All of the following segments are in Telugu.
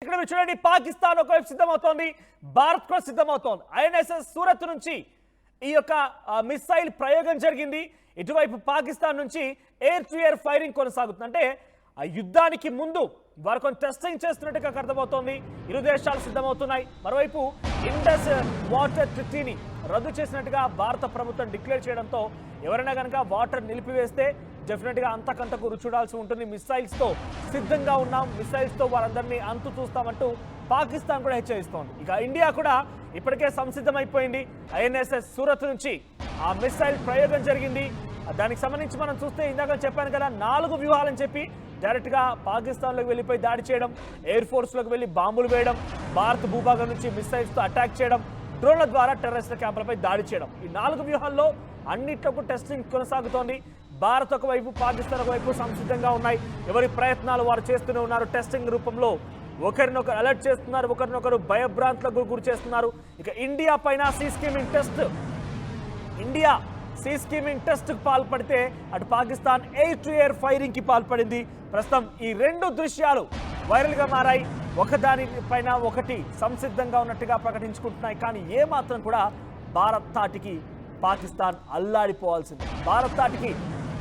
ఇక్కడ మీరు చూడండి, పాకిస్తాన్ ఒకవైపు సిద్ధమవుతోంది, భారత్ కూడా సిద్ధమవుతోంది. ఐఎన్ఎస్ఎస్ సూరత్ నుంచి ఈ యొక్క మిసైల్ ప్రయోగం జరిగింది. ఇటువైపు పాకిస్తాన్ నుంచి ఎయిర్ టు ఎయిర్ ఫైరింగ్ కొనసాగుతుంది. అంటే ఆ యుద్ధానికి ముందు వారు కొంచెం టెస్టింగ్ చేస్తున్నట్టుగా అర్థమవుతోంది. ఇరు దేశాలు సిద్ధమవుతున్నాయి. మరోవైపు ఇండస్ వాటర్ ట్రీటీని రద్దు చేసినట్టుగా భారత ప్రభుత్వం డిక్లేర్ చేయడంతో ఎవరైనా కనుక వాటర్ నిలిపివేస్తే డెఫినెట్గా అంతకంతకు రుచి చూడాల్సి ఉంటుంది. మిసైల్స్తో సిద్ధంగా ఉన్నాం, మిసైల్స్తో వారందరినీ అంతు చూస్తామంటూ పాకిస్తాన్ కూడా హెచ్చరిస్తోంది. ఇక ఇండియా కూడా ఇప్పటికే సంసిద్ధమైపోయింది. ఐఎన్ఎస్ఎస్ సూరత్ నుంచి ఆ మిసైల్ ప్రయోగం జరిగింది. దానికి సంబంధించి మనం చూస్తే ఇందాక చెప్పాను కదా, 4 వ్యూహాలని చెప్పి డైరెక్ట్గా పాకిస్తాన్లోకి వెళ్ళిపోయి దాడి చేయడం, ఎయిర్ ఫోర్స్లోకి వెళ్ళి బాంబులు వేయడం, భారత్ భూభాగం నుంచి మిసైల్స్తో అటాక్ చేయడం, డ్రోన్ల ద్వారా టెర్రరిస్టుల క్యాంపులపై దాడి చేయడం. ఈ 4 వ్యూహాల్లో అన్నిట్లకు టెస్టింగ్ కొనసాగుతోంది. భారత్ ఒకవైపు, పాకిస్తాన్ ఒకవైపు సంసిద్ధంగా ఉన్నాయి. ఎవరి ప్రయత్నాలు వారు చేస్తూనే ఉన్నారు. టెస్టింగ్ రూపంలో ఒకరినొకరు అలర్ట్ చేస్తున్నారు, ఒకరినొకరు భయభ్రాంతులకు గురి చేస్తున్నారు. ఇక ఇండియా పైన sea skimming test, India sea skimming test కు పాల్పడితే అటు Pakistan air to air firing కి పాల్పడింది. ప్రస్తుతం ఈ 2 దృశ్యాలు వైరల్ గా మారాయి. ఒకదాని పైన ఒకటి సంసిద్ధంగా ఉన్నట్టుగా ప్రకటించుకుంటున్నాయి. కానీ ఏ మాత్రం కూడా భారత్ తాటికి పాకిస్తాన్ అల్లాడిపోవాల్సిందే. భారత్ తాటికి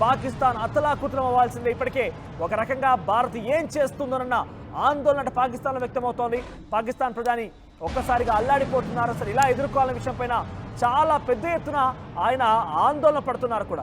పాకిస్తాన్ అతలాకుతలం అవ్వాల్సిందే. ఇప్పటికే ఒక రకంగా భారత్ ఏం చేస్తుందోనన్న ఆందోళన పాకిస్తాన్లో వ్యక్తమవుతోంది. పాకిస్తాన్ ప్రధాని ఒక్కసారిగా అల్లాడిపోతున్నారు. అసలు ఇలా ఎదుర్కోవాలనే విషయం పైన చాలా పెద్ద ఎత్తున ఆయన ఆందోళన పడుతున్నారు కూడా.